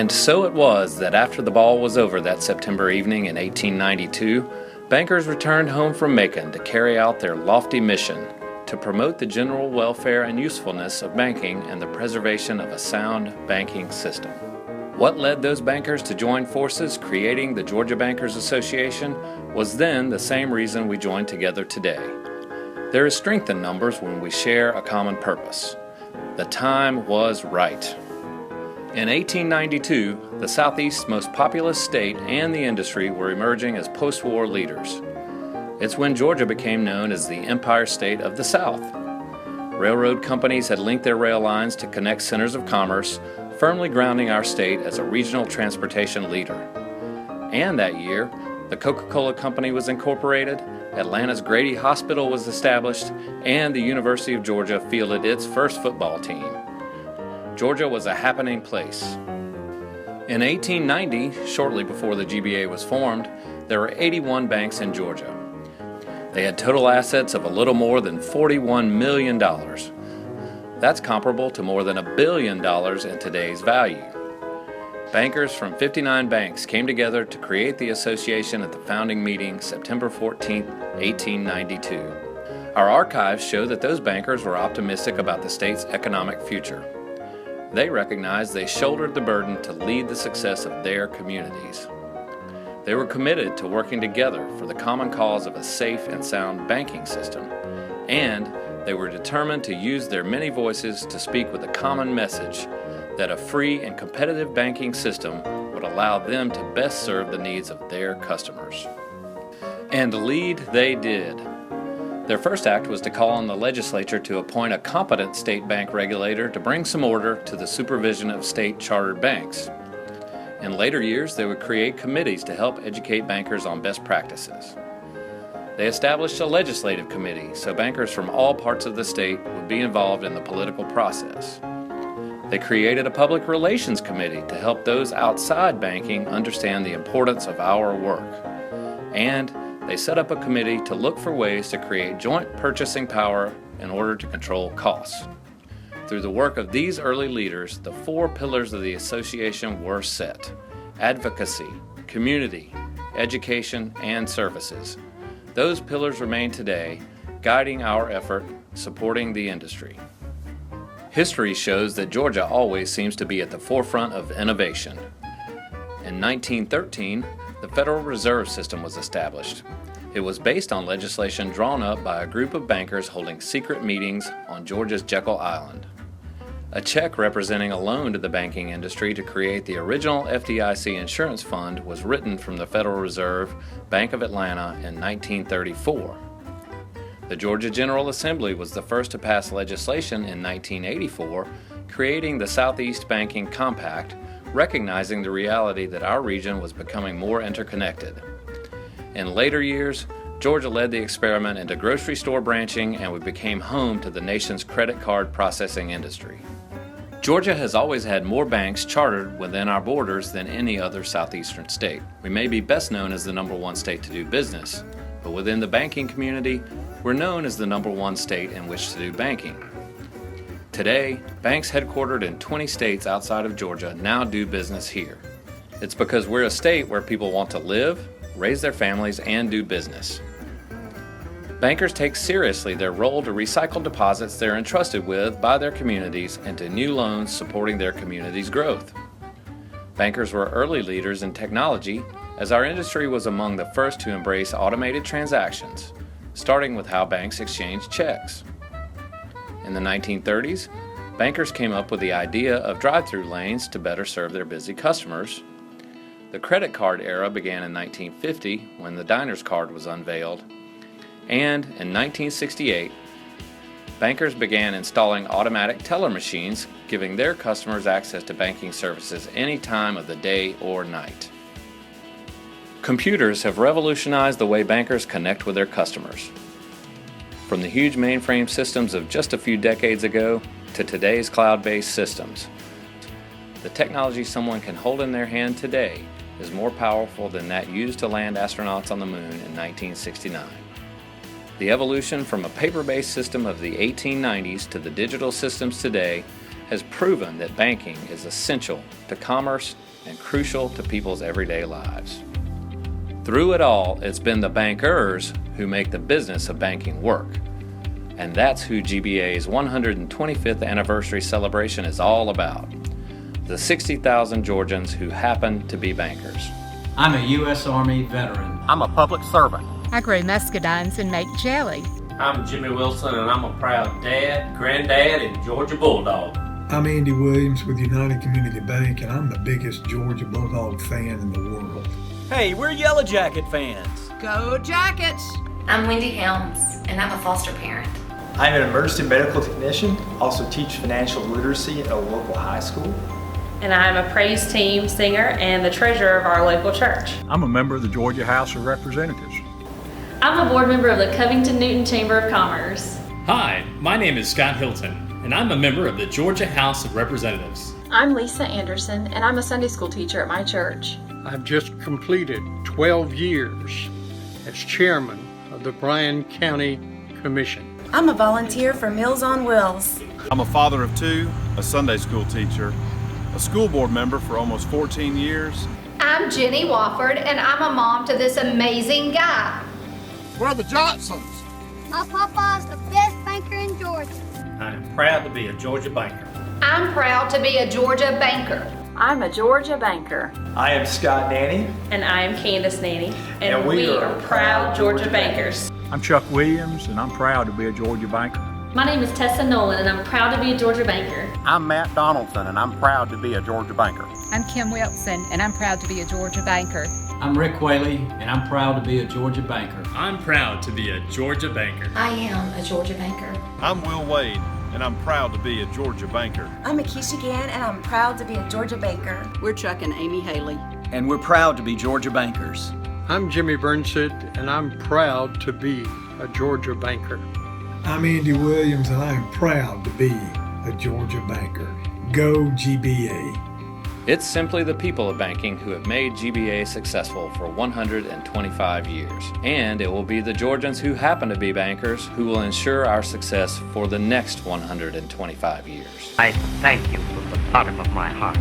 And so it was that after the ball was over that September evening in 1892, bankers returned home from Macon to carry out their lofty mission to promote the general welfare and usefulness of banking and the preservation of a sound banking system. What led those bankers to join forces creating the Georgia Bankers Association was then the same reason we join together today. There is strength in numbers when we share a common purpose. The time was right. In 1892, the Southeast's most populous state and the industry were emerging as post-war leaders. It's when Georgia became known as the Empire State of the South. Railroad companies had linked their rail lines to connect centers of commerce, firmly grounding our state as a regional transportation leader. And that year, the Coca-Cola Company was incorporated, Atlanta's Grady Hospital was established, and the University of Georgia fielded its first football team. Georgia was a happening place. In 1890, shortly before the GBA was formed, there were 81 banks in Georgia. They had total assets of a little more than $41 million. That's comparable to more than $1 billion in today's value. Bankers from 59 banks came together to create the association at the founding meeting September 14, 1892. Our archives show that those bankers were optimistic about the state's economic future. They recognized they shouldered the burden to lead the success of their communities. They were committed to working together for the common cause of a safe and sound banking system, and they were determined to use their many voices to speak with a common message that a free and competitive banking system would allow them to best serve the needs of their customers. And lead they did. Their first act was to call on the legislature to appoint a competent state bank regulator to bring some order to the supervision of state chartered banks. In later years, they would create committees to help educate bankers on best practices. They established a legislative committee so bankers from all parts of the state would be involved in the political process. They created a public relations committee to help those outside banking understand the importance of our work. And they set up a committee to look for ways to create joint purchasing power in order to control costs. Through the work of these early leaders, the 4 pillars of the association were set: advocacy, community, education, and services. Those pillars remain today, guiding our effort, supporting the industry. History shows that Georgia always seems to be at the forefront of innovation. In 1913, the Federal Reserve System was established. It was based on legislation drawn up by a group of bankers holding secret meetings on Georgia's Jekyll Island. A check representing a loan to the banking industry to create the original FDIC insurance fund was written from the Federal Reserve Bank of Atlanta in 1934. The Georgia General Assembly was the first to pass legislation in 1984, creating the Southeast Banking Compact, recognizing the reality that our region was becoming more interconnected. In later years, Georgia led the experiment into grocery store branching, and we became home to the nation's credit card processing industry. Georgia has always had more banks chartered within our borders than any other southeastern state. We may be best known as the #1 state to do business, but within the banking community, we're known as the #1 state in which to do banking. Today, banks headquartered in 20 states outside of Georgia now do business here. It's because we're a state where people want to live, raise their families, and do business. Bankers take seriously their role to recycle deposits they're entrusted with by their communities into new loans supporting their community's growth. Bankers were early leaders in technology, as our industry was among the first to embrace automated transactions, starting with how banks exchanged checks. In the 1930s, bankers came up with the idea of drive-through lanes to better serve their busy customers. The credit card era began in 1950 when the diner's card was unveiled. And in 1968, bankers began installing automatic teller machines, giving their customers access to banking services any time of the day or night. Computers have revolutionized the way bankers connect with their customers. From the huge mainframe systems of just a few decades ago to today's cloud-based systems, the technology someone can hold in their hand today is more powerful than that used to land astronauts on the moon in 1969. The evolution from a paper-based system of the 1890s to the digital systems today has proven that banking is essential to commerce and crucial to people's everyday lives. Through it all, it's been the bankers who make the business of banking work. And that's who GBA's 125th anniversary celebration is all about. The 60,000 Georgians who happen to be bankers. I'm a U.S. Army veteran. I'm a public servant. I grow muscadines and make jelly. I'm Jimmy Wilson, and I'm a proud dad, granddad, and Georgia Bulldog. I'm Andy Williams with United Community Bank, and I'm the biggest Georgia Bulldog fan in the world. Hey, we're Yellow Jacket fans. Go Jackets! I'm Wendy Helms, and I'm a foster parent. I'm an emergency medical technician, also teach financial literacy at a local high school. And I'm a praise team singer and the treasurer of our local church. I'm a member of the Georgia House of Representatives. I'm a board member of the Covington-Newton Chamber of Commerce. Hi, my name is Scott Hilton, and I'm a member of the Georgia House of Representatives. I'm Lisa Anderson, and I'm a Sunday school teacher at my church. I've just completed 12 years as chairman of the Bryan County Commission. I'm a volunteer for Meals on Wheels. I'm a father of two, a Sunday school teacher, a school board member for almost 14 years. I'm Jenny Wofford, and I'm a mom to this amazing guy. We're the Johnsons. My papa's the best banker in Georgia. I'm proud to be a Georgia banker. I'm proud to be a Georgia banker. I'm a Georgia banker. I am Scott Nanny. And I am Candace Nanny. And we are proud Georgia bankers. I'm Chuck Williams, and I'm proud to be a Georgia banker. My name is Tessa Nolan, and I'm proud to be a Georgia banker. I'm Matt Donaldson, and I'm proud to be a Georgia banker. I'm Kim Wilson, and I'm proud to be a Georgia banker. I'm Rick Whaley, and I'm proud to be a Georgia banker. I'm proud to be a Georgia banker. I am a Georgia banker. I'm Will Wade, and I'm proud to be a Georgia banker. I'm Akeisha Gann, and I'm proud to be a Georgia banker. We're Chuck and Amy Haley. And we're proud to be Georgia bankers. I'm Jimmy Burnsit, and I'm proud to be a Georgia banker. I'm Andy Williams, and I am proud to be a Georgia banker. Go GBA. It's simply the people of banking who have made GBA successful for 125 years. And it will be the Georgians who happen to be bankers who will ensure our success for the next 125 years. I thank you from the bottom of my heart.